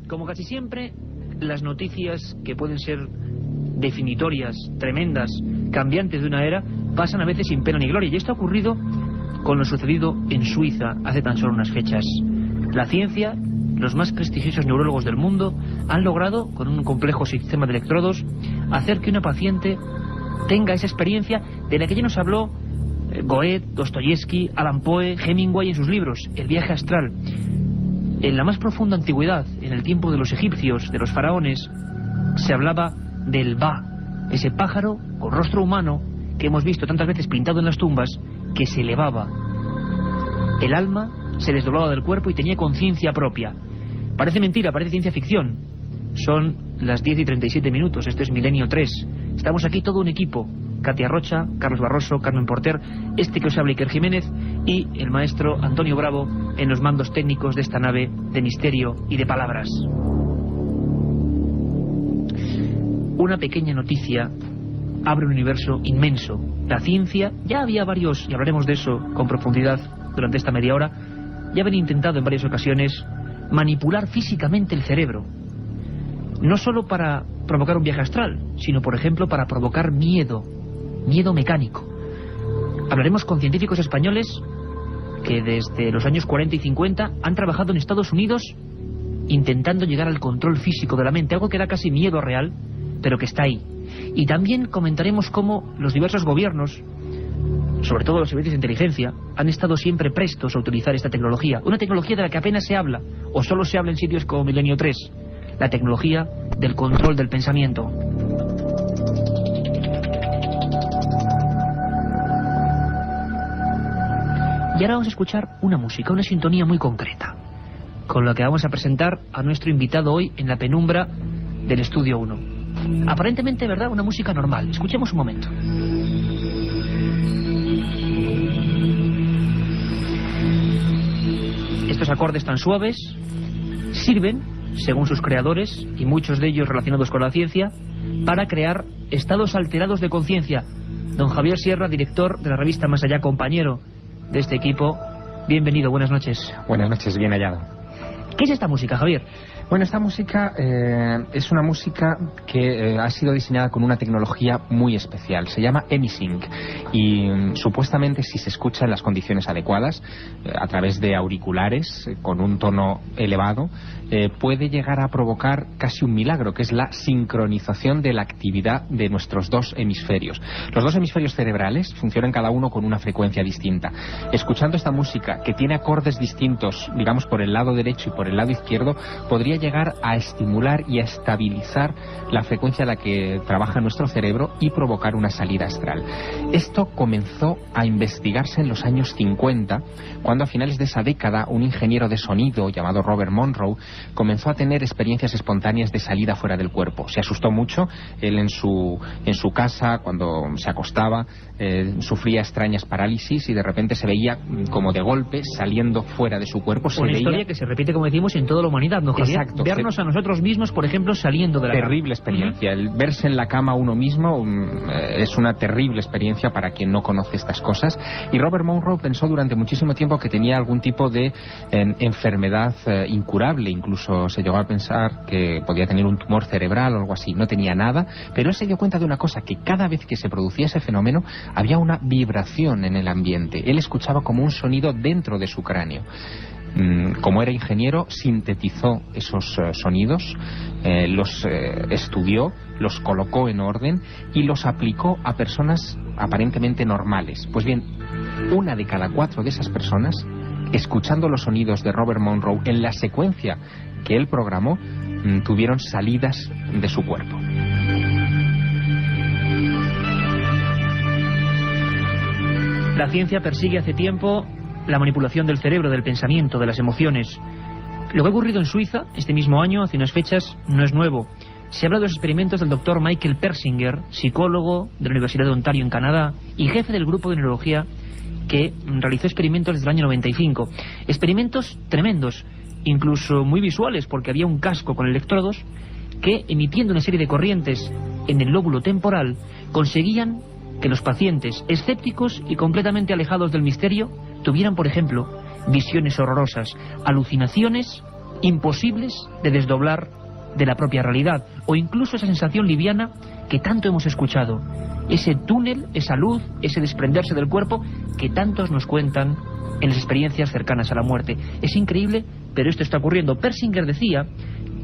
Como casi siempre, las noticias que pueden ser definitorias, tremendas, cambiantes de una era, pasan a veces sin pena ni gloria. Y esto ha ocurrido con lo sucedido en Suiza hace tan solo unas fechas. La ciencia, los más prestigiosos neurólogos del mundo, han logrado, con un complejo sistema de electrodos, hacer que una paciente tenga esa experiencia de la que ya nos habló Goethe, Dostoyevsky, Allan Poe, Hemingway en sus libros, El viaje astral. En la más profunda antigüedad, en el tiempo de los egipcios, de los faraones, se hablaba del Ba, ese pájaro con rostro humano que hemos visto tantas veces pintado en las tumbas, que se elevaba. El alma se desdoblaba del cuerpo y tenía conciencia propia. Parece mentira, parece ciencia ficción. Son las 10:37, esto es Milenio 3. Estamos aquí todo un equipo: Katia Rocha, Carlos Barroso, Carmen Porter, este que os habla Iker Jiménez y el maestro Antonio Bravo en los mandos técnicos de esta nave de misterio y de palabras. Una pequeña noticia abre un universo inmenso. La ciencia, ya había varios, y hablaremos de eso con profundidad durante esta media hora, ya habían intentado en varias ocasiones manipular físicamente el cerebro. No solo para provocar un viaje astral, sino por ejemplo para provocar miedo mecánico. Hablaremos con científicos españoles que desde los años 40 y 50 han trabajado en Estados Unidos intentando llegar al control físico de la mente, algo que da casi miedo real, pero que está ahí. Y también comentaremos cómo los diversos gobiernos, sobre todo los servicios de inteligencia, han estado siempre prestos a utilizar esta tecnología. Una tecnología de la que apenas se habla, o solo se habla en sitios como Milenio 3. La tecnología del control del pensamiento. Y ahora vamos a escuchar una música, una sintonía muy concreta, con la que vamos a presentar a nuestro invitado hoy en la penumbra del Estudio 1. Aparentemente, ¿verdad?, una música normal. Escuchemos un momento. Estos acordes tan suaves sirven, según sus creadores, y muchos de ellos relacionados con la ciencia, para crear estados alterados de conciencia. Don Javier Sierra, director de la revista Más Allá, compañero de este equipo, bienvenido, buenas noches. Buenas noches, bien hallado. ¿Qué es esta música, Javier? Bueno, esta música es una música que ha sido diseñada con una tecnología muy especial. Se llama Emisync y supuestamente, si se escucha en las condiciones adecuadas, a través de auriculares con un tono elevado, puede llegar a provocar casi un milagro, que es la sincronización de la actividad de nuestros dos hemisferios. Los dos hemisferios cerebrales funcionan cada uno con una frecuencia distinta. Escuchando esta música, que tiene acordes distintos, digamos, por el lado derecho y por el lado izquierdo, podría llegar a estimular y a estabilizar la frecuencia a la que trabaja nuestro cerebro y provocar una salida astral. Esto comenzó a investigarse en los años 50, cuando a finales de esa década un ingeniero de sonido llamado Robert Monroe comenzó a tener experiencias espontáneas de salida fuera del cuerpo. Se asustó mucho. Él en su casa, cuando se acostaba, sufría extrañas parálisis y de repente se veía como de golpe saliendo fuera de su cuerpo. Una historia que se repite, como decimos, en toda la humanidad, ¿no, Javier? Exacto. Vernos a nosotros mismos, por ejemplo, saliendo de la terrible cama. Experiencia. El verse en la cama uno mismo es una terrible experiencia para quien no conoce estas cosas. Y Robert Monroe pensó durante muchísimo tiempo que tenía algún tipo de enfermedad incurable. Incluso se llegó a pensar que podía tener un tumor cerebral o algo así. No tenía nada, pero él se dio cuenta de una cosa, que cada vez que se producía ese fenómeno había una vibración en el ambiente. Él escuchaba como un sonido dentro de su cráneo. Como era ingeniero, sintetizó esos sonidos, los estudió, los colocó en orden y los aplicó a personas aparentemente normales. Pues bien, 1 de cada 4 de esas personas, escuchando los sonidos de Robert Monroe en la secuencia que él programó, tuvieron salidas de su cuerpo. La ciencia persigue hace tiempo la manipulación del cerebro, del pensamiento, de las emociones. Lo que ha ocurrido en Suiza este mismo año, hace unas fechas, no es nuevo. Se habla de los experimentos del doctor Michael Persinger, psicólogo de la Universidad de Ontario en Canadá y jefe del grupo de neurología que realizó experimentos desde el año 95. Experimentos tremendos, incluso muy visuales, porque había un casco con electrodos que, emitiendo una serie de corrientes en el lóbulo temporal, conseguían que los pacientes escépticos y completamente alejados del misterio tuvieran, por ejemplo, visiones horrorosas, alucinaciones imposibles de desdoblar de la propia realidad, o incluso esa sensación liviana que tanto hemos escuchado, ese túnel, esa luz, ese desprenderse del cuerpo que tantos nos cuentan en las experiencias cercanas a la muerte. Es increíble, pero esto está ocurriendo. Persinger decía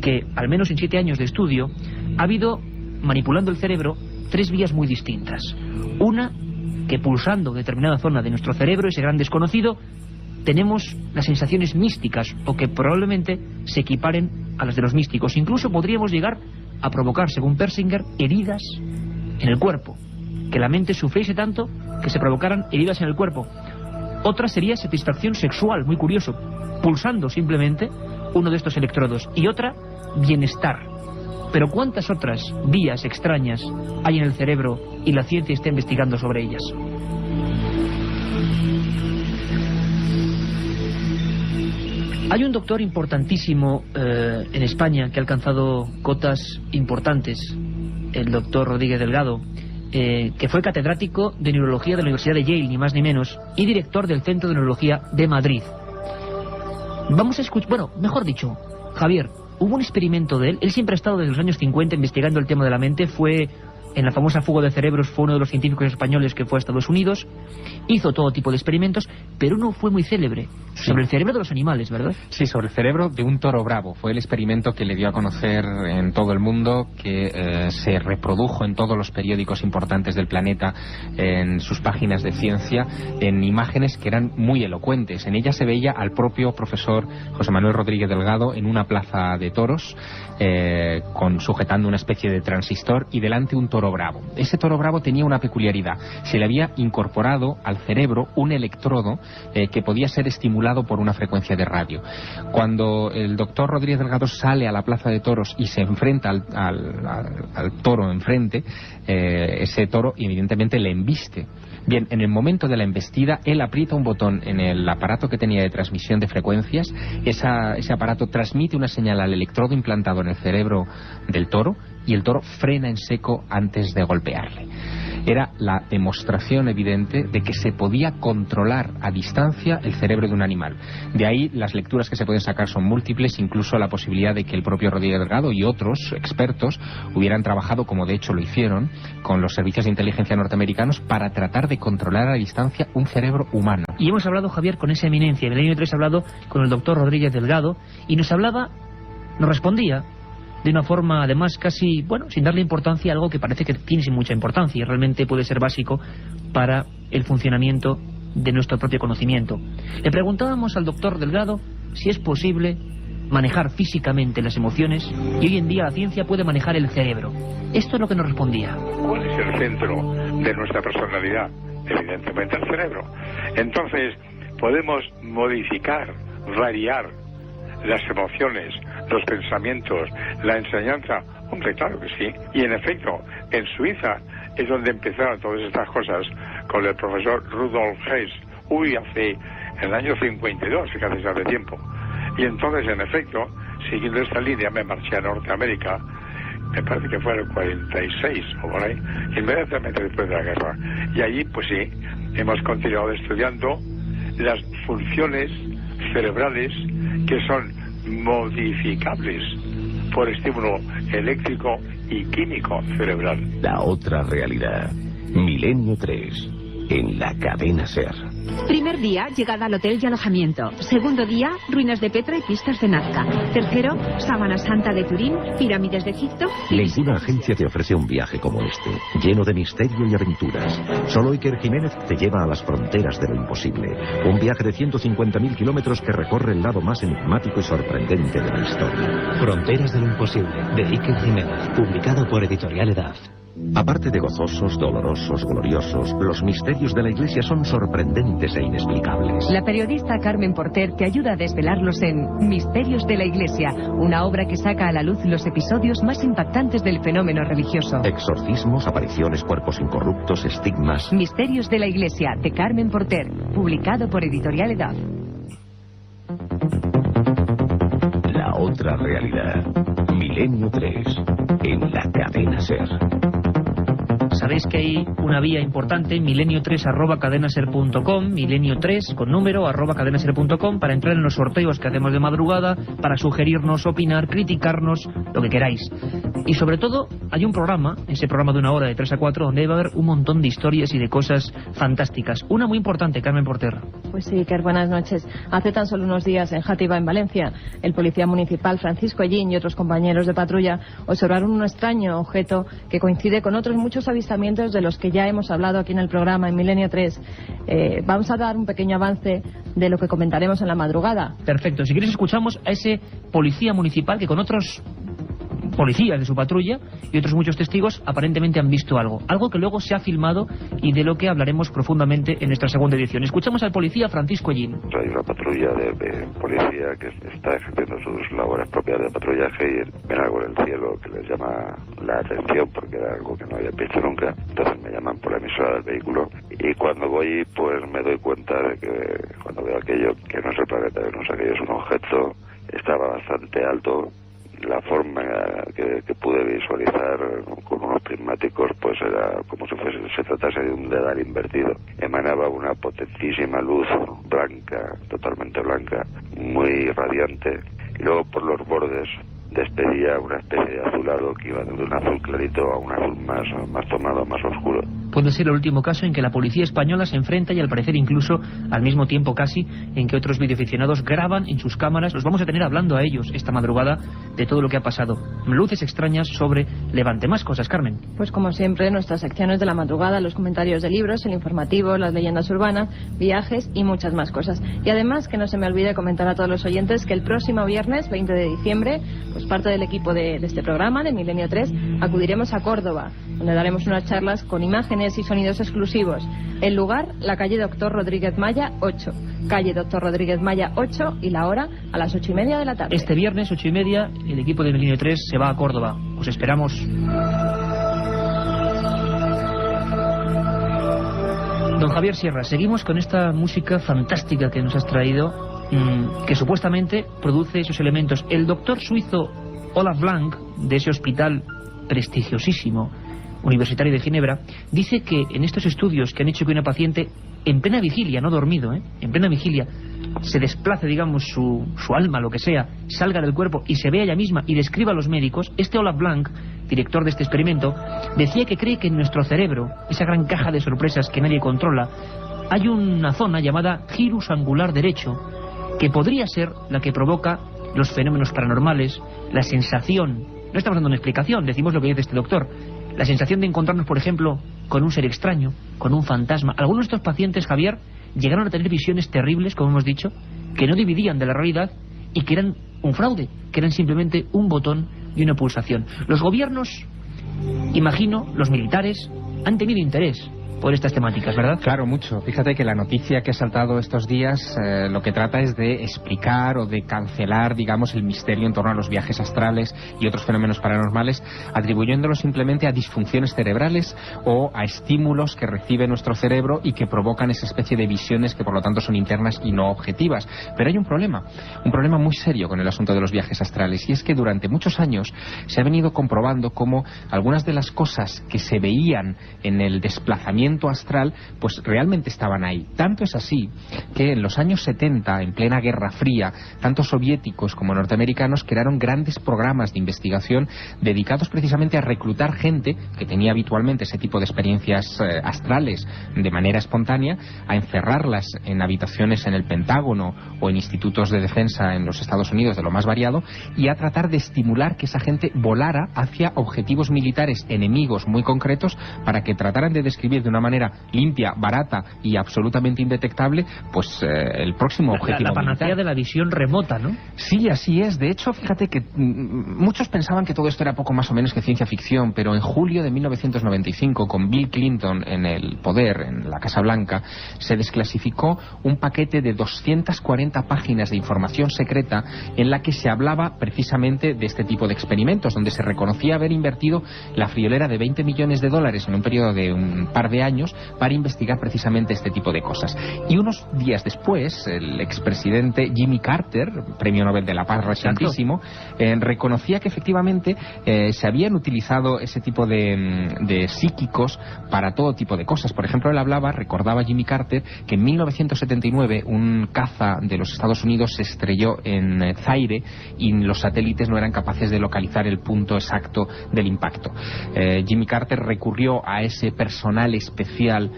que, al menos en 7 años de estudio, ha habido, manipulando el cerebro, 3 vías muy distintas. Una, que pulsando determinada zona de nuestro cerebro, ese gran desconocido, tenemos las sensaciones místicas, o que probablemente se equiparen a las de los místicos. Incluso podríamos llegar a provocar, según Persinger, heridas en el cuerpo, que la mente sufriese tanto que se provocaran heridas en el cuerpo. Otra sería satisfacción sexual, muy curioso, pulsando simplemente uno de estos electrodos. Y otra, bienestar. Pero ¿cuántas otras vías extrañas hay en el cerebro y la ciencia está investigando sobre ellas? Hay un doctor importantísimo en España que ha alcanzado cotas importantes, el doctor Rodríguez Delgado, que fue catedrático de neurología de la Universidad de Yale, ni más ni menos, y director del Centro de Neurología de Madrid. Vamos a escuchar, bueno, mejor dicho, Javier, hubo un experimento de él siempre ha estado desde los años 50 investigando el tema de la mente, fue en la famosa fuga de cerebros, fue uno de los científicos españoles que fue a Estados Unidos, hizo todo tipo de experimentos, pero uno fue muy célebre, sobre el cerebro de los animales, ¿verdad? Sí, sobre el cerebro de un toro bravo. Fue el experimento que le dio a conocer en todo el mundo, que se reprodujo en todos los periódicos importantes del planeta, en sus páginas de ciencia, en imágenes que eran muy elocuentes. En ellas se veía al propio profesor José Manuel Rodríguez Delgado en una plaza de toros, sujetando una especie de transistor, y delante un toro bravo. Ese toro bravo tenía una peculiaridad: se le había incorporado al cerebro un electrodo que podía ser estimulado por una frecuencia de radio. Cuando el doctor Rodríguez Delgado sale a la plaza de toros y se enfrenta al toro enfrente, ese toro evidentemente le embiste. Bien, en el momento de la embestida, él aprieta un botón en el aparato que tenía de transmisión de frecuencias. Ese aparato transmite una señal al electrodo implantado en el cerebro del toro, y el toro frena en seco antes de golpearle. Era la demostración evidente de que se podía controlar a distancia el cerebro de un animal. De ahí las lecturas que se pueden sacar son múltiples, incluso la posibilidad de que el propio Rodríguez Delgado y otros expertos hubieran trabajado, como de hecho lo hicieron, con los servicios de inteligencia norteamericanos para tratar de controlar a distancia un cerebro humano. Y hemos hablado, Javier, con esa eminencia. En el año 3 he hablado con el doctor Rodríguez Delgado y nos respondía de una forma, además, casi, bueno, sin darle importancia a algo que parece que tiene mucha importancia y realmente puede ser básico para el funcionamiento de nuestro propio conocimiento. Le preguntábamos al doctor Delgado si es posible manejar físicamente las emociones, y hoy en día la ciencia puede manejar el cerebro. Esto es lo que nos respondía. ¿Cuál es el centro de nuestra personalidad? Evidentemente el cerebro. Entonces, podemos modificar, variar las emociones, los pensamientos, la enseñanza. Hombre, claro que sí. Y en efecto, en Suiza es donde empezaron todas estas cosas con el profesor Rudolf Hess. En el año 52, casi hace tiempo. Y entonces, en efecto, siguiendo esta línea, me marché a Norteamérica, me parece que fue en el 46 o por ahí, inmediatamente después de la guerra. Y allí, pues sí, hemos continuado estudiando las funciones cerebrales que son modificables por estímulo eléctrico y químico cerebral. La otra realidad. Milenio 3. En la cadena SER. Primer día, llegada al hotel y alojamiento. Segundo día, ruinas de Petra y pistas de Nazca. Tercero, Sábana Santa de Turín, pirámides de Egipto. Ninguna agencia te ofrece un viaje como este, lleno de misterio y aventuras. Solo Iker Jiménez te lleva a las fronteras de lo imposible. Un viaje de 150.000 kilómetros que recorre el lado más enigmático y sorprendente de la historia. Fronteras de lo imposible, de Iker Jiménez, publicado por Editorial Edad. Aparte de gozosos, dolorosos, gloriosos, los misterios de la Iglesia son sorprendentes e inexplicables. La periodista Carmen Porter te ayuda a desvelarlos en Misterios de la Iglesia, una obra que saca a la luz los episodios más impactantes del fenómeno religioso. Exorcismos, apariciones, cuerpos incorruptos, estigmas. Misterios de la Iglesia, de Carmen Porter, publicado por Editorial Edad. La otra realidad. Milenio 3. En la cadena SER. Sabéis que hay una vía importante, milenio3@cadenaser.com, milenio3 con número @cadenaser.com, para entrar en los sorteos que hacemos de madrugada, para sugerirnos, opinar, criticarnos, lo que queráis. Y sobre todo, hay un programa, ese programa de 1 hora de 3 a 4, donde va a haber un montón de historias y de cosas fantásticas. Una muy importante, Carmen Porter. Pues sí, Iker, buenas noches. Hace tan solo unos días en Játiva, en Valencia, el policía municipal Francisco Ellín y otros compañeros de patrulla observaron un extraño objeto que coincide con otros muchos avistamientos de los que ya hemos hablado aquí en el programa, en Milenio 3. Vamos a dar un pequeño avance de lo que comentaremos en la madrugada. Perfecto. Si quieres, escuchamos a ese policía municipal que con otros policías de su patrulla y otros muchos testigos aparentemente han visto algo que luego se ha filmado y de lo que hablaremos profundamente en nuestra segunda edición. Escuchamos al policía Francisco Ellín. Hay una patrulla de policía que está ejerciendo sus labores propias de patrullaje y ven algo en el cielo que les llama la atención porque era algo que no había visto nunca. Entonces me llaman por la emisora del vehículo y cuando voy pues me doy cuenta de que cuando veo aquello que no es el planeta Venus, aquello es un objeto, estaba bastante alto. La forma que pude visualizar con unos prismáticos pues era como si se tratase de un dedal invertido. Emanaba una potentísima luz blanca, totalmente blanca, muy radiante, y luego por los bordes despedía una especie de azulado que iba de un azul clarito a un azul más tomado, más oscuro. Puede ser el último caso en que la policía española se enfrenta y al parecer incluso al mismo tiempo casi en que otros videoaficionados graban en sus cámaras. Los vamos a tener hablando a ellos esta madrugada de todo lo que ha pasado. Luces extrañas sobre Levante. Más cosas, Carmen. Pues como siempre, nuestras secciones de la madrugada, los comentarios de libros, el informativo, las leyendas urbanas, viajes y muchas más cosas. Y además, que no se me olvide comentar a todos los oyentes que el próximo viernes, 20 de diciembre, pues parte del equipo de este programa, de Milenio 3, acudiremos a Córdoba, donde daremos unas charlas con imágenes y sonidos exclusivos. El lugar, la calle Doctor Rodríguez Maya 8. Calle Doctor Rodríguez Maya 8 y la hora a las 8:30 de la tarde. Este viernes, 8:30, el equipo de Milenio 3 se va a Córdoba. Os esperamos. Don Javier Sierra, seguimos con esta música fantástica que nos has traído, que supuestamente produce esos elementos. El doctor suizo Olaf Blank, de ese hospital prestigiosísimo universitario de Ginebra, dice que en estos estudios que han hecho que una paciente en plena vigilia, no dormido, en plena vigilia, se desplace, digamos, su alma, lo que sea, salga del cuerpo y se vea ella misma y describa a los médicos. Este Olaf Blank, director de este experimento, decía que cree que en nuestro cerebro, esa gran caja de sorpresas que nadie controla, hay una zona llamada gyrus angular derecho, que podría ser la que provoca los fenómenos paranormales, la sensación, no estamos dando una explicación, decimos lo que dice este doctor, la sensación de encontrarnos, por ejemplo, con un ser extraño, con un fantasma. Algunos de estos pacientes, Javier, llegaron a tener visiones terribles, como hemos dicho, que no dividían de la realidad y que eran un fraude, que eran simplemente un botón y una pulsación. Los gobiernos, imagino, los militares, han tenido interés por estas temáticas, ¿verdad? Claro, mucho. Fíjate que la noticia que ha saltado estos días lo que trata es de explicar o de cancelar, digamos, el misterio en torno a los viajes astrales y otros fenómenos paranormales, atribuyéndolo simplemente a disfunciones cerebrales o a estímulos que recibe nuestro cerebro y que provocan esa especie de visiones que por lo tanto son internas y no objetivas. Pero hay un problema muy serio con el asunto de los viajes astrales, y es que durante muchos años se ha venido comprobando cómo algunas de las cosas que se veían en el desplazamiento astral pues realmente estaban ahí. Tanto es así que en los años 70, en plena Guerra Fría, tanto soviéticos como norteamericanos crearon grandes programas de investigación dedicados precisamente a reclutar gente que tenía habitualmente ese tipo de experiencias astrales de manera espontánea, a encerrarlas en habitaciones en el Pentágono o en institutos de defensa en los Estados Unidos de lo más variado, y a tratar de estimular que esa gente volara hacia objetivos militares enemigos muy concretos para que trataran de describir de una manera limpia, barata y absolutamente indetectable pues el próximo objetivo la panacea militar. De la visión remota, ¿no? Sí, así es. De hecho, fíjate que muchos pensaban que todo esto era poco más o menos que ciencia ficción, pero en julio de 1995, con Bill Clinton en el poder, en la Casa Blanca, se desclasificó un paquete de 240 páginas de información secreta en la que se hablaba precisamente de este tipo de experimentos, donde se reconocía haber invertido la friolera de $20 millones en un periodo de un par de años para investigar precisamente este tipo de cosas. Y unos días después, el expresidente Jimmy Carter, premio Nobel de la Paz recientísimo, reconocía que efectivamente se habían utilizado ese tipo de psíquicos para todo tipo de cosas. Por ejemplo, él recordaba Jimmy Carter, que en 1979 un caza de los Estados Unidos se estrelló en Zaire y los satélites no eran capaces de localizar el punto exacto del impacto. Jimmy Carter recurrió a ese personal especial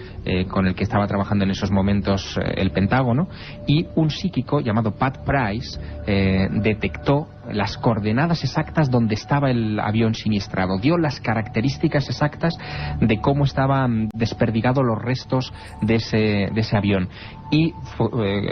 con el que estaba trabajando en esos momentos el Pentágono, y un psíquico llamado Pat Price detectó las coordenadas exactas donde estaba el avión siniestrado, dio las características exactas de cómo estaban desperdigados los restos de ese avión, y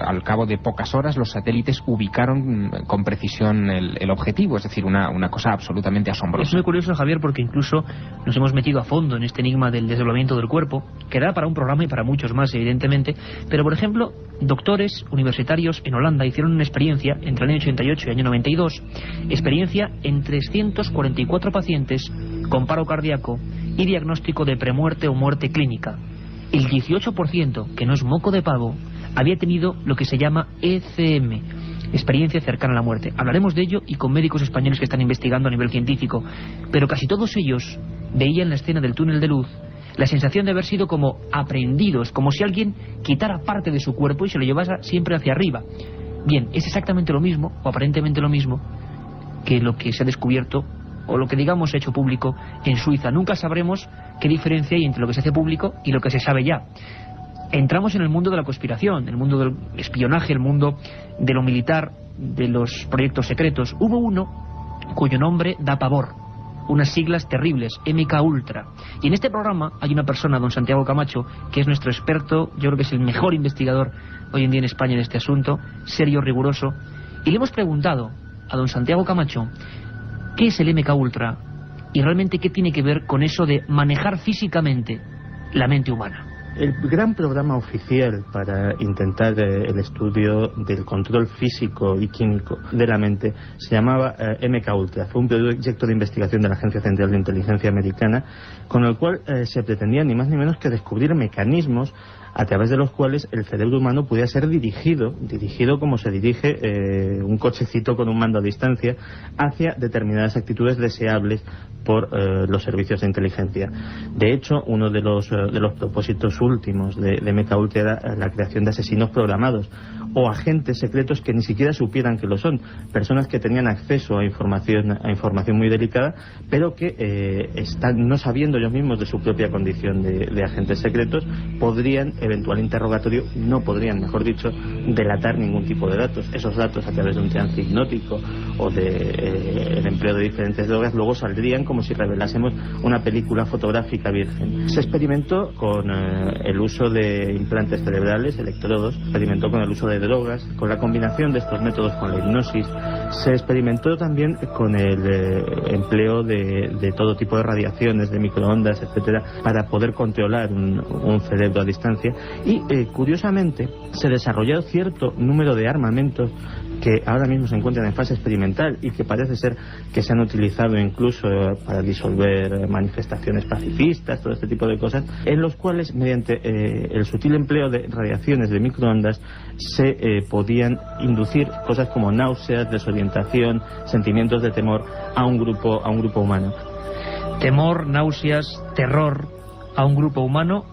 al cabo de pocas horas los satélites ubicaron con precisión el objetivo. Es decir, una cosa absolutamente asombrosa. Es muy curioso, Javier, porque incluso nos hemos metido a fondo en este enigma del desdoblamiento del cuerpo, que da para un programa y para muchos más, evidentemente, pero por ejemplo, doctores universitarios en Holanda hicieron una experiencia entre el año 88 y el año 92, experiencia en 344 pacientes con paro cardíaco y diagnóstico de premuerte o muerte clínica. El 18%, que no es moco de pavo, había tenido lo que se llama ECM, experiencia cercana a la muerte. Hablaremos de ello y con médicos españoles que están investigando a nivel científico, pero casi todos ellos veían la escena del túnel de luz la sensación de haber sido como aprehendidos, como si alguien quitara parte de su cuerpo y se lo llevara siempre hacia arriba. Bien, es exactamente lo mismo, o aparentemente lo mismo, que lo que se ha descubierto, o lo que digamos se ha hecho público en Suiza. Nunca sabremos qué diferencia hay entre lo que se hace público y lo que se sabe ya. Entramos en el mundo de la conspiración, el mundo del espionaje, el mundo de lo militar, de los proyectos secretos. Hubo uno cuyo nombre da pavor, unas siglas terribles, MK Ultra. Y en este programa hay una persona, don Santiago Camacho, que es nuestro experto, yo creo que es el mejor investigador hoy en día en España en este asunto, serio, riguroso, y le hemos preguntado a don Santiago Camacho qué es el MK Ultra y realmente qué tiene que ver con eso de manejar físicamente la mente humana. El gran programa oficial para intentar el estudio del control físico y químico de la mente se llamaba MK Ultra. Fue un proyecto de investigación de la Agencia Central de Inteligencia Americana, con el cual se pretendía ni más ni menos que descubrir mecanismos a través de los cuales el cerebro humano pudiera ser dirigido como se dirige un cochecito con un mando a distancia, hacia determinadas actitudes deseables por los servicios de inteligencia. De hecho, uno de los propósitos últimos de MK Ultra era la creación de asesinos programados o agentes secretos que ni siquiera supieran que lo son, personas que tenían acceso a información muy delicada, pero que no sabiendo ellos mismos de su propia condición de agentes secretos, eventual interrogatorio, no podrían, mejor dicho, delatar ningún tipo de datos. Esos datos, a través de un trance hipnótico o el empleo de diferentes drogas, luego saldrían como si revelásemos una película fotográfica virgen. Se experimentó con el uso de implantes cerebrales, electrodos, se experimentó con el uso de drogas, con la combinación de estos métodos con la hipnosis, se experimentó también con el empleo de todo tipo de radiaciones, de microondas, etcétera, para poder controlar un cerebro a distancia. Y curiosamente se desarrolló cierto número de armamentos que ahora mismo se encuentran en fase experimental y que parece ser que se han utilizado incluso para disolver manifestaciones pacifistas, todo este tipo de cosas, en los cuales mediante el sutil empleo de radiaciones de microondas se podían inducir cosas como náuseas, desorientación, sentimientos de temor a un grupo humano. Temor, náuseas, terror a un grupo humano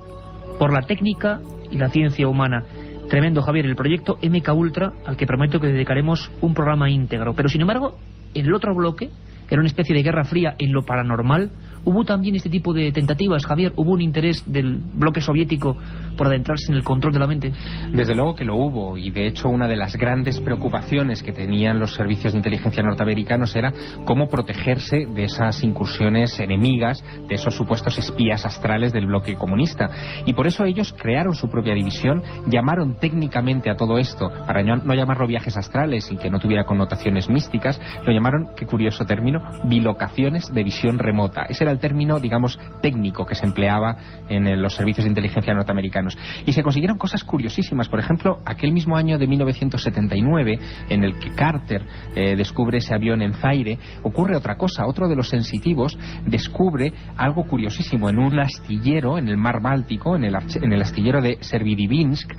por la técnica y la ciencia humana. Tremendo, Javier, el proyecto MK Ultra, al que prometo que dedicaremos un programa íntegro. Pero sin embargo, en el otro bloque, que era una especie de guerra fría en lo paranormal, hubo también este tipo de tentativas, Javier. ¿Hubo un interés del bloque soviético por adentrarse en el control de la mente? Desde luego que lo hubo, y de hecho una de las grandes preocupaciones que tenían los servicios de inteligencia norteamericanos era cómo protegerse de esas incursiones enemigas, de esos supuestos espías astrales del bloque comunista. Y por eso ellos crearon su propia división, llamaron técnicamente a todo esto, para no llamarlo viajes astrales y que no tuviera connotaciones místicas, lo llamaron, qué curioso término, bilocaciones de visión remota. Ese era era el término, digamos, técnico que se empleaba en los servicios de inteligencia norteamericanos. Y se consiguieron cosas curiosísimas. Por ejemplo, aquel mismo año de 1979, en el que Carter descubre ese avión en Zaire, ocurre otra cosa. Otro de los sensitivos descubre algo curiosísimo. En un astillero, en el mar Báltico, en el astillero de Severodvinsk,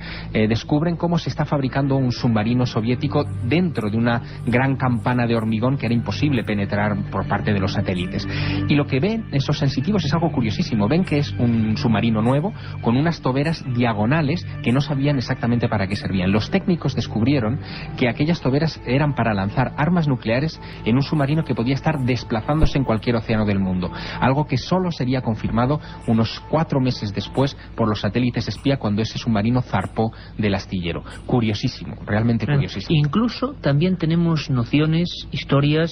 descubren cómo se está fabricando un submarino soviético dentro de una gran campana de hormigón que era imposible penetrar por parte de los satélites. Y lo que ven esos sensitivos es algo curiosísimo. Ven que es un submarino nuevo con unas toberas diagonales que no sabían exactamente para qué servían. Los técnicos descubrieron que aquellas toberas eran para lanzar armas nucleares en un submarino que podía estar desplazándose en cualquier océano del mundo. Algo que solo sería confirmado unos 4 meses después por los satélites espía cuando ese submarino zarpó del astillero. Curiosísimo, realmente curiosísimo. Incluso también tenemos nociones, historias,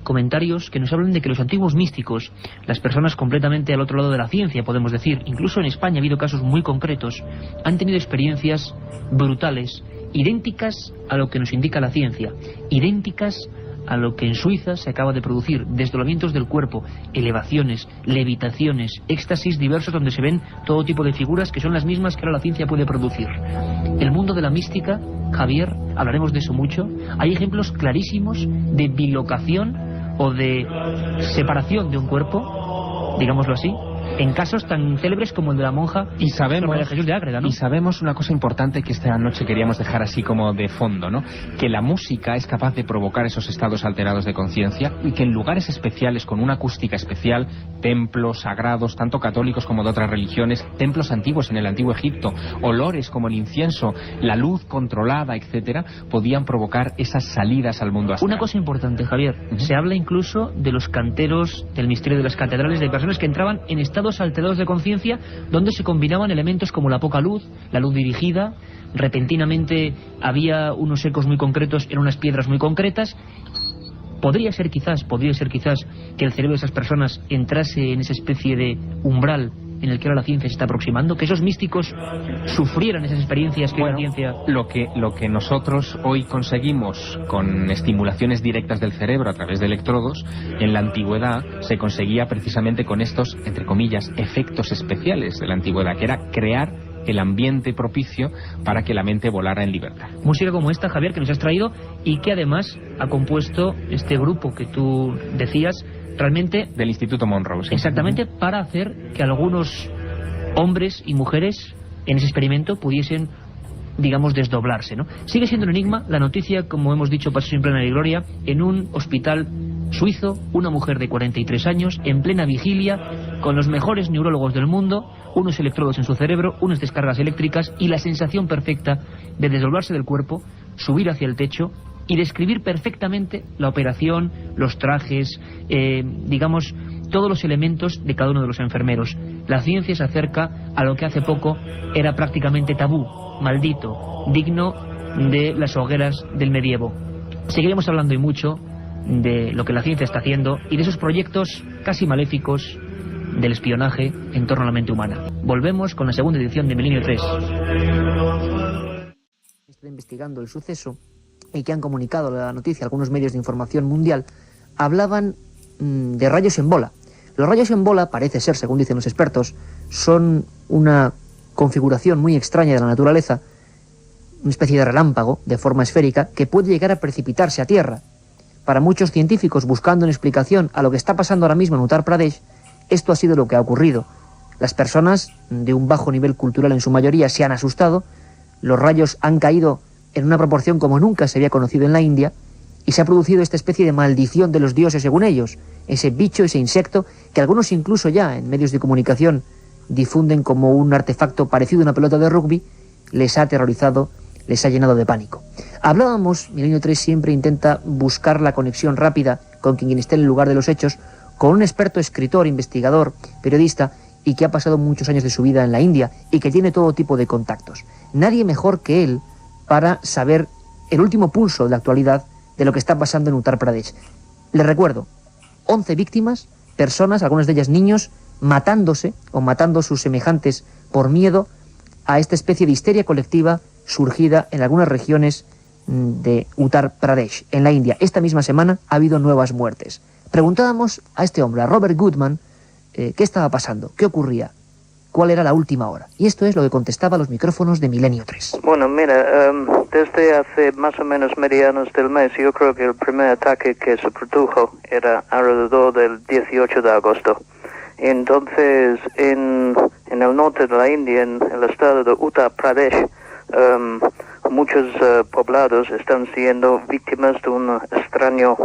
comentarios que nos hablan de que los antiguos místicos, las personas completamente al otro lado de la ciencia, podemos decir, incluso en España ha habido casos muy concretos, han tenido experiencias brutales, idénticas a lo que nos indica la ciencia, idénticas a lo que en Suiza se acaba de producir, desdoblamientos del cuerpo, elevaciones, levitaciones, éxtasis diversos donde se ven todo tipo de figuras que son las mismas que ahora la ciencia puede producir. El mundo de la mística, Javier, hablaremos de eso mucho, hay ejemplos clarísimos de bilocación o de separación de un cuerpo, digámoslo así, en casos tan célebres como el de la monja y sabemos, de Jesús de Ágreda, ¿no? Y sabemos una cosa importante que esta noche queríamos dejar así como de fondo, ¿no? Que la música es capaz de provocar esos estados alterados de conciencia y que en lugares especiales, con una acústica especial, templos sagrados, tanto católicos como de otras religiones, templos antiguos en el antiguo Egipto, olores como el incienso, la luz controlada, etcétera, podían provocar esas salidas al mundo astral. Una cosa importante, Javier, se habla incluso de los canteros del misterio de las catedrales, de personas que entraban en estados alterados de conciencia donde se combinaban elementos como la poca luz, la luz dirigida, repentinamente había unos ecos muy concretos en unas piedras muy concretas. Podría ser quizás que el cerebro de esas personas entrase en esa especie de umbral en el que ahora la ciencia se está aproximando, que esos místicos sufrieran esas experiencias que la ciencia... Lo que nosotros hoy conseguimos con estimulaciones directas del cerebro a través de electrodos, en la antigüedad se conseguía precisamente con estos, entre comillas, efectos especiales de la antigüedad, que era crear el ambiente propicio para que la mente volara en libertad. Música como esta, Javier, que nos has traído y que además ha compuesto este grupo que tú decías, realmente del Instituto Monroe, sí. Exactamente, para hacer que algunos hombres y mujeres en ese experimento pudiesen, digamos, desdoblarse, ¿no? Sigue siendo un enigma la noticia, como hemos dicho, pasó sin plena gloria, en un hospital suizo, una mujer de 43 años, en plena vigilia, con los mejores neurólogos del mundo, unos electrodos en su cerebro, unas descargas eléctricas y la sensación perfecta de desdoblarse del cuerpo, subir hacia el techo y describir perfectamente la operación, los trajes, digamos, todos los elementos de cada uno de los enfermeros. La ciencia se acerca a lo que hace poco era prácticamente tabú, maldito, digno de las hogueras del medievo. Seguiremos hablando y mucho de lo que la ciencia está haciendo y de esos proyectos casi maléficos del espionaje en torno a la mente humana. Volvemos con la segunda edición de Milenio 3. Estoy investigando el suceso y que han comunicado la noticia a algunos medios de información mundial, hablaban de rayos en bola. Los rayos en bola, parece ser, según dicen los expertos, son una configuración muy extraña de la naturaleza, una especie de relámpago de forma esférica que puede llegar a precipitarse a tierra. Para muchos científicos, buscando una explicación a lo que está pasando ahora mismo en Uttar Pradesh, esto ha sido lo que ha ocurrido. Las personas de un bajo nivel cultural en su mayoría se han asustado, los rayos han caído en una proporción como nunca se había conocido en la India, y se ha producido esta especie de maldición de los dioses según ellos, ese bicho, ese insecto, que algunos incluso ya en medios de comunicación difunden como un artefacto parecido a una pelota de rugby, les ha aterrorizado, les ha llenado de pánico. Hablábamos, Milenio 3 siempre intenta buscar la conexión rápida con quien esté en el lugar de los hechos, con un experto escritor, investigador, periodista, y que ha pasado muchos años de su vida en la India, y que tiene todo tipo de contactos. Nadie mejor que él para saber el último pulso de la actualidad de lo que está pasando en Uttar Pradesh. Les recuerdo, 11 víctimas, personas, algunas de ellas niños, matándose o matando a sus semejantes por miedo a esta especie de histeria colectiva surgida en algunas regiones de Uttar Pradesh, en la India. Esta misma semana ha habido nuevas muertes. Preguntábamos a este hombre, a Robert Goodman, qué estaba pasando, qué ocurría, cuál era la última hora. Y esto es lo que contestaba a los micrófonos de Milenio 3. Bueno, mira, desde hace más o menos medianos del mes, yo creo que el primer ataque que se produjo era alrededor del 18 de agosto. Entonces, en el norte de la India, en el estado de Uttar Pradesh, muchos poblados están siendo víctimas de un extraño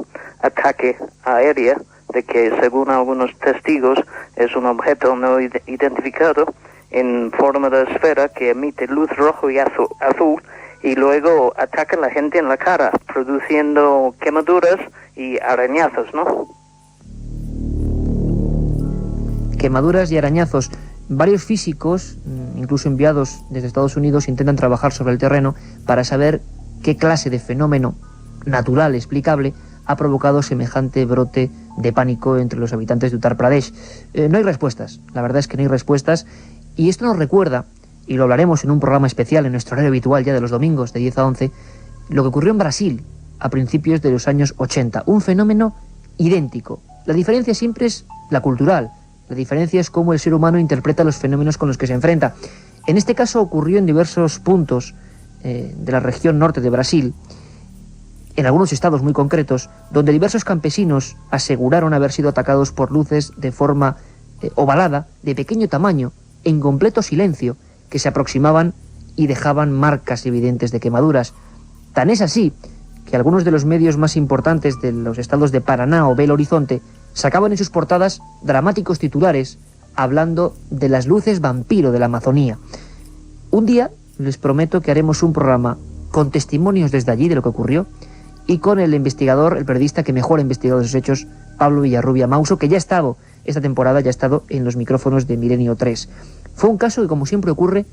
ataque aéreo, de que según algunos testigos es un objeto no identificado en forma de esfera que emite luz rojo y azul y luego ataca a la gente en la cara, produciendo quemaduras y arañazos, ¿no? Quemaduras y arañazos. Varios físicos, incluso enviados desde Estados Unidos, intentan trabajar sobre el terreno para saber qué clase de fenómeno natural, explicable, ha provocado semejante brote de pánico entre los habitantes de Uttar Pradesh. No hay respuestas, la verdad es que no hay respuestas, y esto nos recuerda, y lo hablaremos en un programa especial en nuestro horario habitual ya de los domingos de 10 a 11, lo que ocurrió en Brasil a principios de los años 80, un fenómeno idéntico. La diferencia siempre es la cultural, la diferencia es cómo el ser humano interpreta los fenómenos con los que se enfrenta. En este caso ocurrió en diversos puntos de la región norte de Brasil, en algunos estados muy concretos, donde diversos campesinos aseguraron haber sido atacados por luces de forma ovalada, de pequeño tamaño, en completo silencio, que se aproximaban y dejaban marcas evidentes de quemaduras. Tan es así que algunos de los medios más importantes de los estados de Paraná o Belo Horizonte sacaban en sus portadas dramáticos titulares hablando de las luces vampiro de la Amazonía. Un día les prometo que haremos un programa con testimonios desde allí de lo que ocurrió y con el investigador, el periodista que mejor ha investigado esos hechos, Pablo Villarrubia Mauso, que ya ha estado esta temporada, ya ha estado en los micrófonos de Milenio 3. Fue un caso que, como siempre ocurre,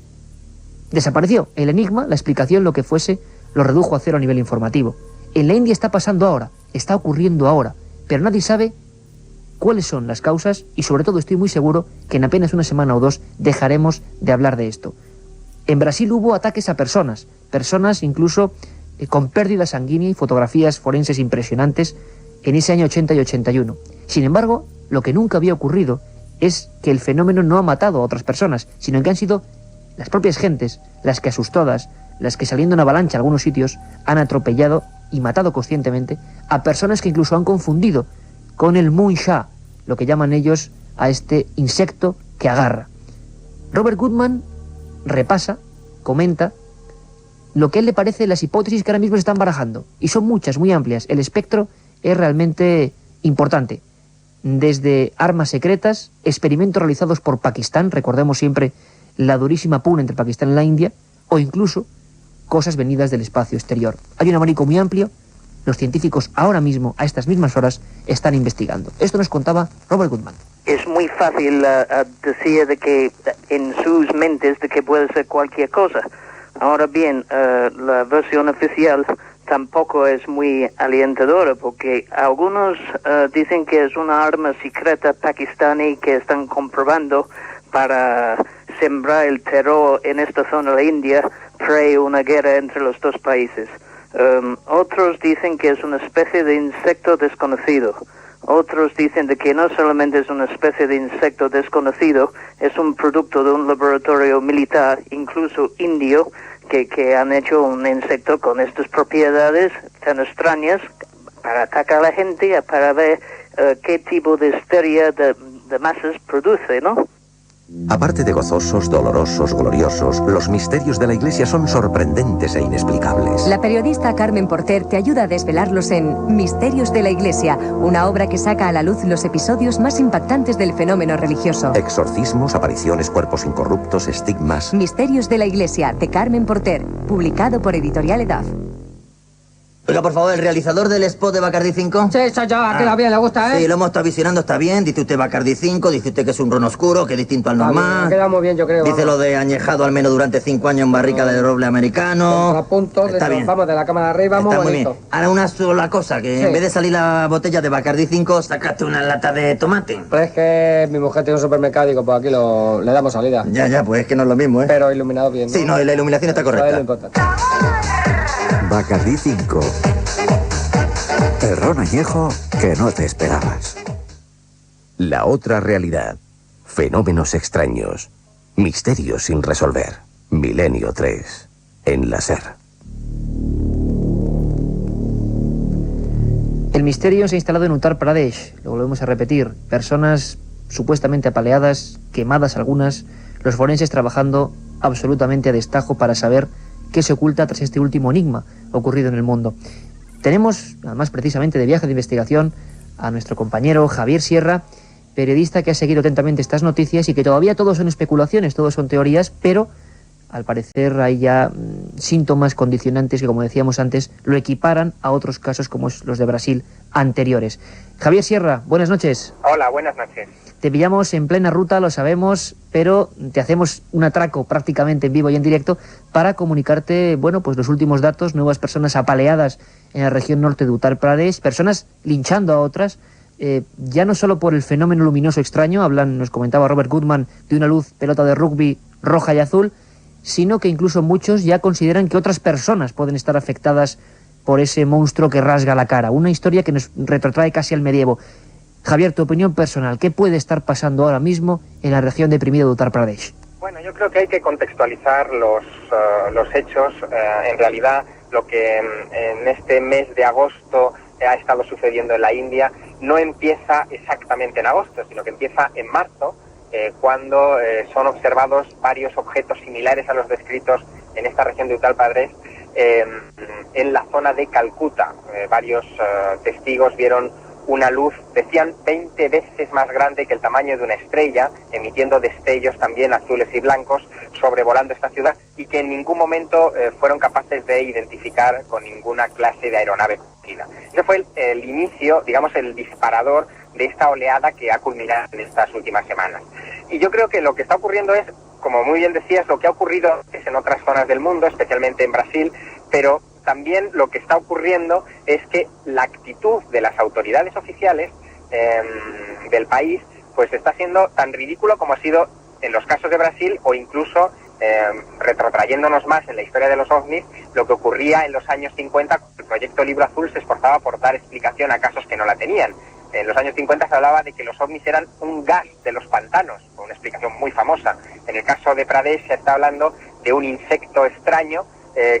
desapareció. El enigma, la explicación, lo que fuese, lo redujo a cero a nivel informativo. En la India está pasando ahora, está ocurriendo ahora, pero nadie sabe cuáles son las causas y, sobre todo, estoy muy seguro que en apenas una semana o dos dejaremos de hablar de esto. En Brasil hubo ataques a personas incluso con pérdida sanguínea y fotografías forenses impresionantes en ese año 80 y 81. Sin embargo, lo que nunca había ocurrido es que el fenómeno no ha matado a otras personas, sino que han sido las propias gentes las que, asustadas, las que saliendo en avalancha a algunos sitios, han atropellado y matado conscientemente a personas que incluso han confundido con el Muncha, lo que llaman ellos a este insecto que agarra. Robert Goodman repasa, comenta lo que a él le parece las hipótesis que ahora mismo se están barajando, y son muchas, muy amplias. El espectro es realmente importante. Desde armas secretas, experimentos realizados por Pakistán, recordemos siempre la durísima pugna entre Pakistán y la India, o incluso cosas venidas del espacio exterior. Hay un abanico muy amplio. Los científicos ahora mismo, a estas mismas horas, están investigando. Esto nos contaba Robert Goodman. Es muy fácil decir de que en sus mentes de que puede ser cualquier cosa. Ahora bien, la versión oficial tampoco es muy alentadora, porque algunos dicen que es una arma secreta pakistaní que están comprobando para sembrar el terror en esta zona de la India pre una guerra entre los dos países. Otros dicen que es una especie de insecto desconocido. Otros dicen de que no solamente es una especie de insecto desconocido, es un producto de un laboratorio militar, incluso indio, que han hecho un insecto con estas propiedades tan extrañas para atacar a la gente, para ver qué tipo de histeria de masas produce, ¿no? Aparte de gozosos, dolorosos, gloriosos, los misterios de la Iglesia son sorprendentes e inexplicables. La periodista Carmen Porter te ayuda a desvelarlos en Misterios de la Iglesia, una obra que saca a la luz los episodios más impactantes del fenómeno religioso. Exorcismos, apariciones, cuerpos incorruptos, estigmas. Misterios de la Iglesia, de Carmen Porter, publicado por Editorial Edad. Oiga, por favor, ¿el realizador del spot de Bacardi 5? Sí, soy yo, queda bien, le gusta, ¿eh? Sí, lo hemos estado visionando, está bien. Dice usted Bacardi 5, dice usted que es un ron oscuro, que es distinto al normal. Queda muy bien, yo creo. Dice lo de añejado al menos durante 5 años en barrica de roble americano. A punto, está bien. Vamos de la cámara de arriba, está muy bonito. Bien. Ahora una sola cosa, que en vez de salir la botella de Bacardi 5, sacaste una lata de tomate. Pues es que mi mujer tiene un supermercado y digo, pues aquí le damos salida. Ya, pues es que no es lo mismo, ¿eh? Pero iluminado bien, ¿no? Sí, no, la iluminación está correcta. Eso es lo importante. Bacardi 5. El ron añejo que no te esperabas. La otra realidad. Fenómenos extraños. Misterios sin resolver. Milenio 3. En la SER. El misterio se ha instalado en Uttar Pradesh. Lo volvemos a repetir. Personas supuestamente apaleadas, quemadas algunas. Los forenses trabajando absolutamente a destajo para saber qué se oculta tras este último enigma ocurrido en el mundo. Tenemos, además precisamente de viaje de investigación, a nuestro compañero Javier Sierra, periodista que ha seguido atentamente estas noticias y que todavía todo son especulaciones, todo son teorías, pero al parecer hay ya síntomas condicionantes que, como decíamos antes, lo equiparan a otros casos como los de Brasil anteriores. Javier Sierra, buenas noches. Hola, buenas noches. Te pillamos en plena ruta, lo sabemos, pero te hacemos un atraco prácticamente en vivo y en directo para comunicarte, bueno, pues los últimos datos, nuevas personas apaleadas en la región norte de Uttar Pradesh, personas linchando a otras, ya no solo por el fenómeno luminoso extraño, nos comentaba Robert Goodman, de una luz pelota de rugby roja y azul, sino que incluso muchos ya consideran que otras personas pueden estar afectadas por ese monstruo que rasga la cara. Una historia que nos retrotrae casi al medievo. Javier, tu opinión personal, ¿qué puede estar pasando ahora mismo en la región deprimida de Uttar Pradesh? Bueno, yo creo que hay que contextualizar los hechos. En realidad, lo que en este mes de agosto ha estado sucediendo en la India no empieza exactamente en agosto, sino que empieza en marzo, cuando son observados varios objetos similares a los descritos en esta región de Uttar Pradesh en la zona de Calcuta. Varios testigos vieron una luz, decían, 20 veces más grande que el tamaño de una estrella, emitiendo destellos también azules y blancos, sobrevolando esta ciudad, y que en ningún momento fueron capaces de identificar con ninguna clase de aeronave conocida. Ese fue el inicio, digamos, el disparador de esta oleada que ha culminado en estas últimas semanas. Y yo creo que lo que está ocurriendo es, como muy bien decías, lo que ha ocurrido es en otras zonas del mundo, especialmente en Brasil, pero también lo que está ocurriendo es que la actitud de las autoridades oficiales del país pues está siendo tan ridículo como ha sido en los casos de Brasil, o incluso retrotrayéndonos más en la historia de los ovnis, lo que ocurría en los años 50, cuando el proyecto Libro Azul se esforzaba por dar explicación a casos que no la tenían. En los años 50 se hablaba de que los ovnis eran un gas de los pantanos, una explicación muy famosa. En el caso de Pradesh se está hablando de un insecto extraño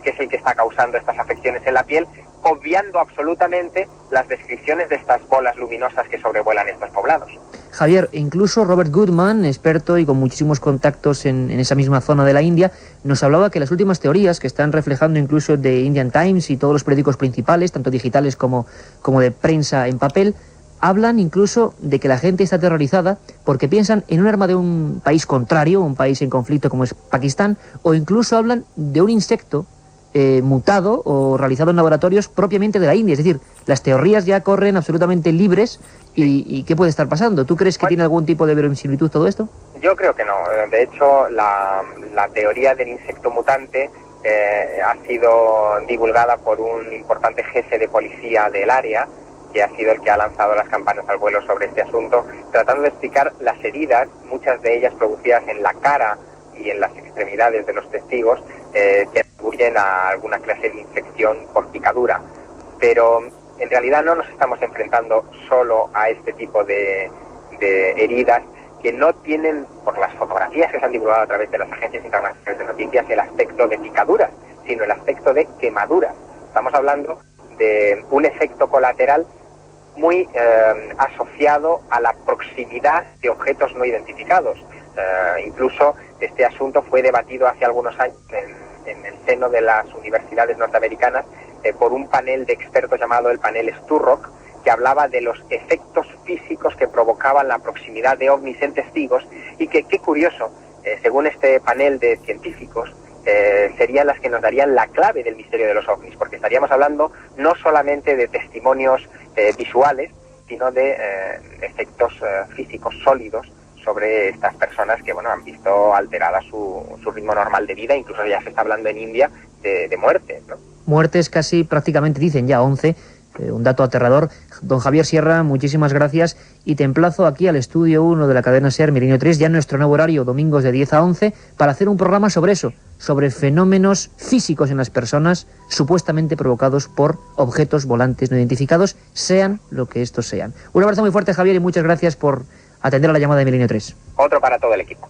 que es el que está causando estas afecciones en la piel, obviando absolutamente las descripciones de estas bolas luminosas que sobrevuelan estos poblados. Javier, incluso Robert Goodman, experto y con muchísimos contactos en esa misma zona de la India, nos hablaba que las últimas teorías que están reflejando incluso de Indian Times y todos los periódicos principales, tanto digitales como de prensa en papel, hablan incluso de que la gente está aterrorizada porque piensan en un arma de un país contrario, un país en conflicto como es Pakistán, o incluso hablan de un insecto mutado o realizado en laboratorios propiamente de la India. Es decir, las teorías ya corren absolutamente libres. ¿Y qué puede estar pasando? ¿Tú crees que tiene algún tipo de verosimilitud todo esto? Yo creo que no. De hecho, la teoría del insecto mutante ha sido divulgada por un importante jefe de policía del área, que ha sido el que ha lanzado las campanas al vuelo sobre este asunto, tratando de explicar las heridas, muchas de ellas producidas en la cara y en las extremidades de los testigos, que atribuyen a alguna clase de infección por picadura. Pero en realidad no nos estamos enfrentando solo a este tipo de heridas que no tienen, por las fotografías que se han divulgado a través de las agencias internacionales de noticias, el aspecto de picaduras, sino el aspecto de quemaduras. Estamos hablando de un efecto colateral muy asociado a la proximidad de objetos no identificados. Incluso este asunto fue debatido hace algunos años en el seno de las universidades norteamericanas por un panel de expertos llamado el panel Sturrock, que hablaba de los efectos físicos que provocaban la proximidad de ovnis en testigos, y que, qué curioso, según este panel de científicos, serían las que nos darían la clave del misterio de los ovnis, porque estaríamos hablando no solamente de testimonios visuales, sino de efectos físicos sólidos sobre estas personas que, bueno, han visto alterada su ritmo normal de vida. Incluso ya se está hablando en India de muertes, ¿no? Muertes casi prácticamente, dicen ya 11, un dato aterrador. Don Javier Sierra, muchísimas gracias, y te emplazo aquí al estudio 1 de la cadena SER Milenio 3, ya en nuestro nuevo horario, domingos de 10 a 11, para hacer un programa sobre eso, sobre fenómenos físicos en las personas supuestamente provocados por objetos volantes no identificados, sean lo que estos sean. Un abrazo muy fuerte, Javier, y muchas gracias por atender a la llamada de Milenio 3. Otro para todo el equipo.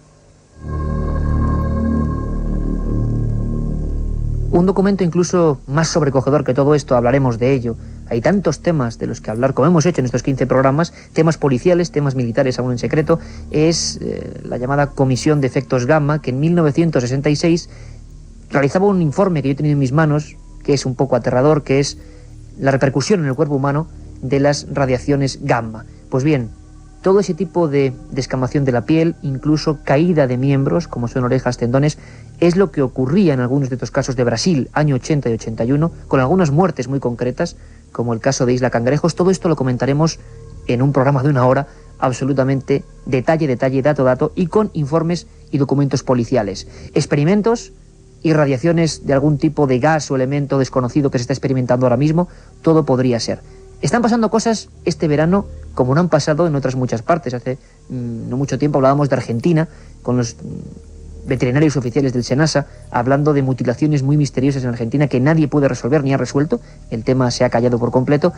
Un documento incluso más sobrecogedor que todo esto, hablaremos de ello. Hay tantos temas de los que hablar, como hemos hecho en estos 15 programas, temas policiales, temas militares aún en secreto, es la llamada Comisión de Efectos Gamma, que en 1966 realizaba un informe que yo he tenido en mis manos, que es un poco aterrador, que es la repercusión en el cuerpo humano de las radiaciones gamma. Pues bien, todo ese tipo de descamación de la piel, incluso caída de miembros, como son orejas, tendones, es lo que ocurría en algunos de estos casos de Brasil, año 80 y 81, con algunas muertes muy concretas, como el caso de Isla Cangrejos. Todo esto lo comentaremos en un programa de 1 hora, absolutamente detalle, dato, y con informes y documentos policiales. Experimentos y radiaciones de algún tipo de gas o elemento desconocido que se está experimentando ahora mismo, todo podría ser. Están pasando cosas este verano como no han pasado en otras muchas partes. Hace no mucho tiempo hablábamos de Argentina, con los veterinarios oficiales del SENASA, hablando de mutilaciones muy misteriosas en Argentina que nadie puede resolver ni ha resuelto. El tema se ha callado por completo.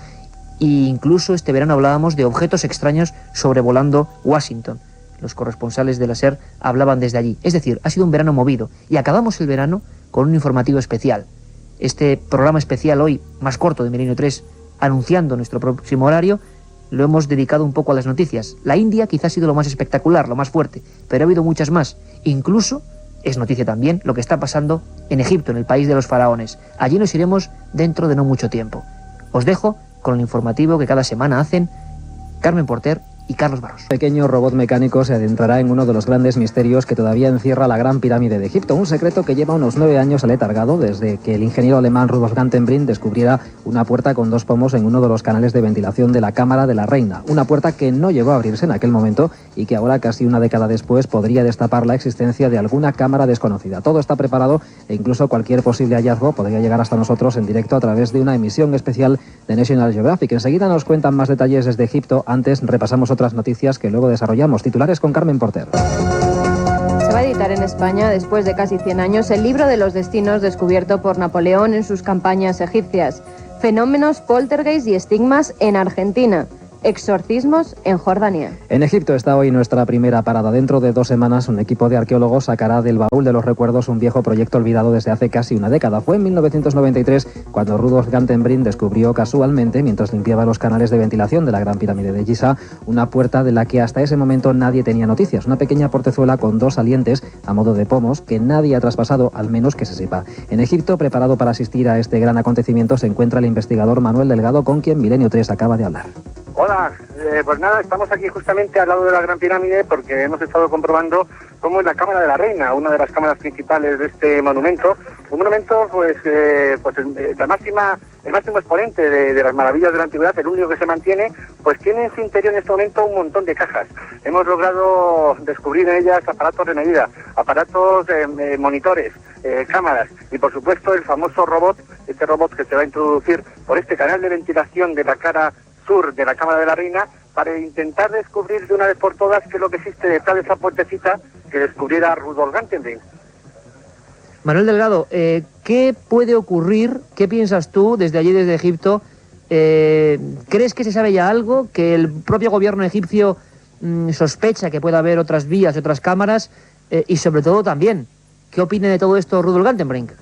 E incluso este verano hablábamos de objetos extraños sobrevolando Washington. Los corresponsales de la SER hablaban desde allí. Es decir, ha sido un verano movido. Y acabamos el verano con un informativo especial. Este programa especial hoy, más corto de Milenio 3, anunciando nuestro próximo horario, lo hemos dedicado un poco a las noticias. La India quizá ha sido lo más espectacular, lo más fuerte, pero ha habido muchas más. Incluso es noticia también lo que está pasando en Egipto, en el país de los faraones. Allí nos iremos dentro de no mucho tiempo. Os dejo con el informativo que cada semana hacen Carmen Porter y Carlos Barros. Un pequeño robot mecánico se adentrará en uno de los grandes misterios que todavía encierra la Gran Pirámide de Egipto, un secreto que lleva unos 9 años aletargado desde que el ingeniero alemán Rudolf Gantenbrink descubriera una puerta con 2 pomos en uno de los canales de ventilación de la Cámara de la Reina, una puerta que no llegó a abrirse en aquel momento y que ahora, casi una década después, podría destapar la existencia de alguna cámara desconocida. Todo está preparado e incluso cualquier posible hallazgo podría llegar hasta nosotros en directo a través de una emisión especial de National Geographic. Enseguida nos cuentan más detalles desde Egipto. Antes repasamos otras noticias que luego desarrollamos. Titulares con Carmen Porter. Se va a editar en España, después de casi 100 años, el libro de los destinos descubierto por Napoleón en sus campañas egipcias. Fenómenos, poltergeist y estigmas en Argentina. Exorcismos en Jordania. En Egipto está hoy nuestra primera parada. Dentro de 2 semanas un equipo de arqueólogos sacará del baúl de los recuerdos un viejo proyecto olvidado desde hace casi una década. Fue en 1993 cuando Rudolf Gantenbrink descubrió casualmente, mientras limpiaba los canales de ventilación de la Gran Pirámide de Giza, una puerta de la que hasta ese momento nadie tenía noticias. Una pequeña portezuela con 2 salientes a modo de pomos que nadie ha traspasado, al menos que se sepa. En Egipto, preparado para asistir a este gran acontecimiento, se encuentra el investigador Manuel Delgado, con quien Milenio 3 acaba de hablar. Hola, pues nada, estamos aquí justamente al lado de la Gran Pirámide porque hemos estado comprobando cómo es la Cámara de la Reina, una de las cámaras principales de este monumento. Un monumento, el máximo exponente de las maravillas de la antigüedad, el único que se mantiene, pues tiene en su interior en este momento un montón de cajas. Hemos logrado descubrir en ellas aparatos de medida, aparatos, monitores, cámaras y por supuesto el famoso robot, este robot que se va a introducir por este canal de ventilación de la cara sur de la Cámara de la Reina para intentar descubrir de una vez por todas qué es lo que existe detrás de esa puertecita que descubriera Rudolf Gantenbrink. Manuel Delgado, ¿qué puede ocurrir? ¿Qué piensas tú desde allí, desde Egipto? ¿Crees que se sabe ya algo? ¿Que el propio gobierno egipcio sospecha que pueda haber otras vías, otras cámaras? Y sobre todo también, ¿qué opina de todo esto Rudolf Gantenbrink?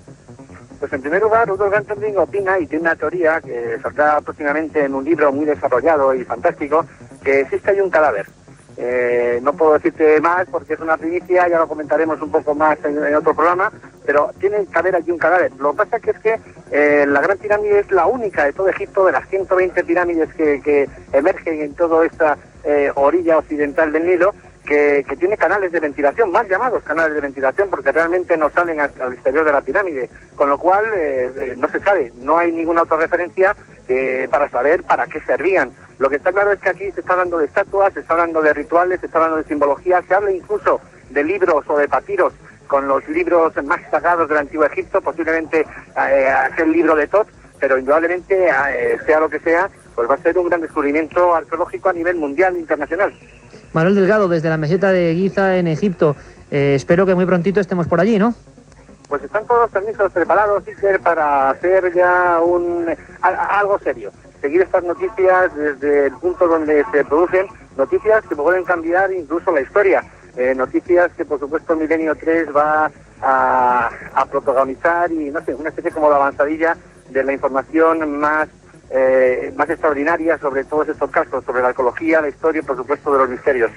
Pues en primer lugar, Rudolf Gantenbrink opina y tiene una teoría que saldrá próximamente en un libro muy desarrollado y fantástico, que existe ahí un cadáver. No puedo decirte más porque es una primicia, ya lo comentaremos un poco más en otro programa, pero tiene que haber allí un cadáver. Lo que pasa es que la Gran Pirámide es la única de todo Egipto, de las 120 pirámides que emergen en toda esta orilla occidental del Nilo, que tiene canales de ventilación, mal llamados canales de ventilación, porque realmente no salen al exterior de la pirámide, con lo cual no se sabe, no hay ninguna otra referencia para saber para qué servían. Lo que está claro es que aquí se está hablando de estatuas, se está hablando de rituales, se está hablando de simbología, se habla incluso de libros o de papiros con los libros más sagrados del antiguo Egipto, posiblemente aquel libro de Tot, pero indudablemente, sea lo que sea, pues va a ser un gran descubrimiento arqueológico a nivel mundial e internacional. Manuel Delgado, desde la meseta de Giza en Egipto, espero que muy prontito estemos por allí, ¿no? Pues están todos permisos preparados, Iker, para hacer ya algo serio. Seguir estas noticias desde el punto donde se producen, noticias que pueden cambiar incluso la historia, noticias que por supuesto Milenio 3 va a protagonizar y no sé, una especie como de avanzadilla de la información más extraordinaria sobre todos estos casos, sobre la arqueología, la historia y por supuesto de los misterios.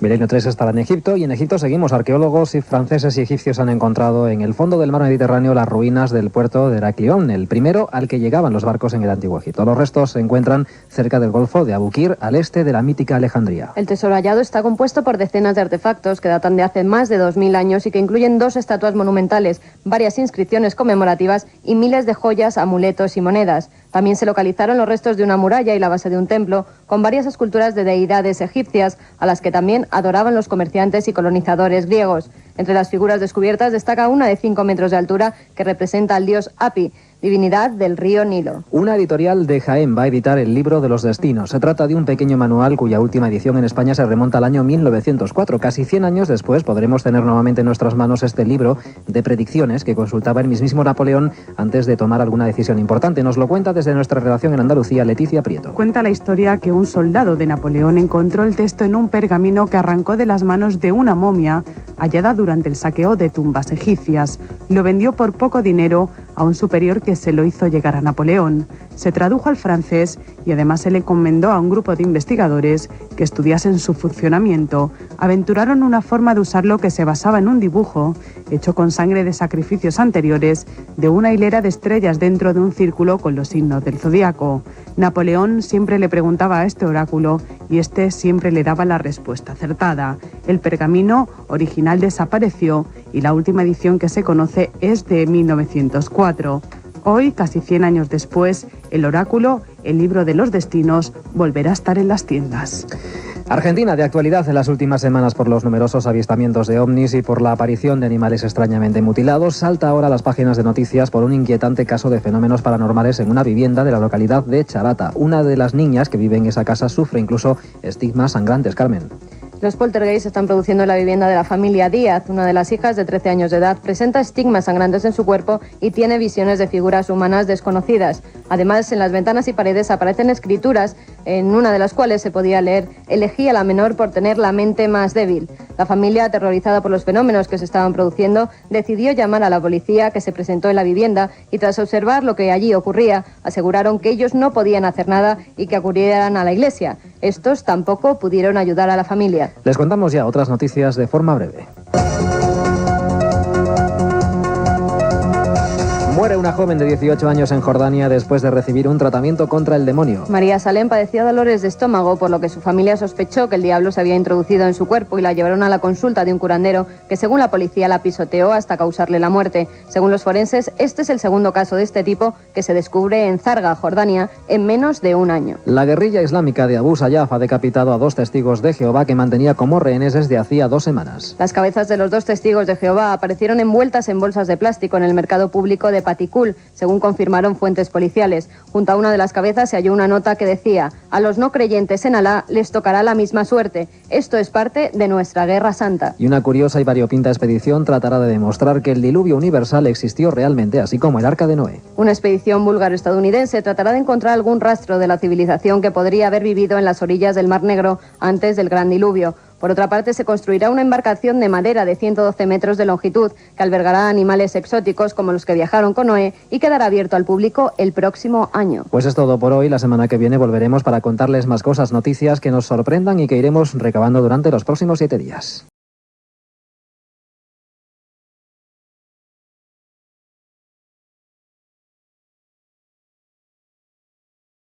Milenio 3 estará en Egipto y en Egipto seguimos. Arqueólogos y franceses y egipcios han encontrado en el fondo del mar Mediterráneo las ruinas del puerto de Heraclión, el primero al que llegaban los barcos en el Antiguo Egipto. Los restos se encuentran cerca del Golfo de Abukir, al este de la mítica Alejandría. El tesoro hallado está compuesto por decenas de artefactos que datan de hace más de 2000 años y que incluyen 2 estatuas monumentales, varias inscripciones conmemorativas y miles de joyas, amuletos y monedas. También se localizaron los restos de una muralla y la base de un templo, con varias esculturas de deidades egipcias, a las que también adoraban los comerciantes y colonizadores griegos. Entre las figuras descubiertas destaca una de 5 metros de altura que representa al dios Api, divinidad del río Nilo. Una editorial de Jaén va a editar el libro de los destinos. Se trata de un pequeño manual cuya última edición en España se remonta al año 1904. Casi 100 años después podremos tener nuevamente en nuestras manos este libro de predicciones que consultaba el mismísimo Napoleón antes de tomar alguna decisión importante. Nos lo cuenta desde nuestra redacción en Andalucía Leticia Prieto. Cuenta la historia que un soldado de Napoleón encontró el texto en un pergamino que arrancó de las manos de una momia hallada durante el saqueo de tumbas egipcias. Lo vendió por poco dinero a un superior que se lo hizo llegar a Napoleón. Se tradujo al francés y además se le encomendó a un grupo de investigadores que estudiasen su funcionamiento. Aventuraron una forma de usarlo que se basaba en un dibujo hecho con sangre de sacrificios anteriores de una hilera de estrellas dentro de un círculo con los signos del zodiaco. Napoleón siempre le preguntaba a este oráculo y este siempre le daba la respuesta acertada. El pergamino original desapareció y la última edición que se conoce es de 1904. Hoy, casi 100 años después, el oráculo, el libro de los destinos, volverá a estar en las tiendas. Argentina, de actualidad en las últimas semanas por los numerosos avistamientos de ovnis y por la aparición de animales extrañamente mutilados, salta ahora a las páginas de noticias por un inquietante caso de fenómenos paranormales en una vivienda de la localidad de Charata. Una de las niñas que vive en esa casa sufre incluso estigmas sangrantes. Carmen. Los poltergeists se están produciendo en la vivienda de la familia Díaz. Una de las hijas, de 13 años de edad, presenta estigmas sangrantes en su cuerpo y tiene visiones de figuras humanas desconocidas. Además, en las ventanas y paredes aparecen escrituras, en una de las cuales se podía leer: elegí a la menor por tener la mente más débil. La familia, aterrorizada por los fenómenos que se estaban produciendo, decidió llamar a la policía, que se presentó en la vivienda, y tras observar lo que allí ocurría, aseguraron que ellos no podían hacer nada y que acudieran a la iglesia. Estos tampoco pudieron ayudar a la familia. Les contamos ya otras noticias de forma breve. Muere una joven de 18 años en Jordania después de recibir un tratamiento contra el demonio. María Salem padecía dolores de estómago, por lo que su familia sospechó que el diablo se había introducido en su cuerpo y la llevaron a la consulta de un curandero que, según la policía, la pisoteó hasta causarle la muerte. Según los forenses, este es el segundo caso de este tipo que se descubre en Zarga, Jordania, en menos de un año. La guerrilla islámica de Abu Sayyaf ha decapitado a 2 testigos de Jehová que mantenía como rehenes desde hacía 2 semanas. Las cabezas de los 2 testigos de Jehová aparecieron envueltas en bolsas de plástico en el mercado público de Patikul, según confirmaron fuentes policiales. Junto a una de las cabezas se halló una nota que decía: a los no creyentes en Alá les tocará la misma suerte. Esto es parte de nuestra guerra santa. Y una curiosa y variopinta expedición tratará de demostrar que el diluvio universal existió realmente, así como el arca de Noé. Una expedición búlgaro-estadounidense tratará de encontrar algún rastro de la civilización que podría haber vivido en las orillas del Mar Negro antes del gran diluvio. Por otra parte, se construirá una embarcación de madera de 112 metros de longitud que albergará animales exóticos como los que viajaron con Noé y quedará abierto al público el próximo año. Pues es todo por hoy. La semana que viene volveremos para contarles más cosas, noticias que nos sorprendan y que iremos recabando durante los próximos 7 días.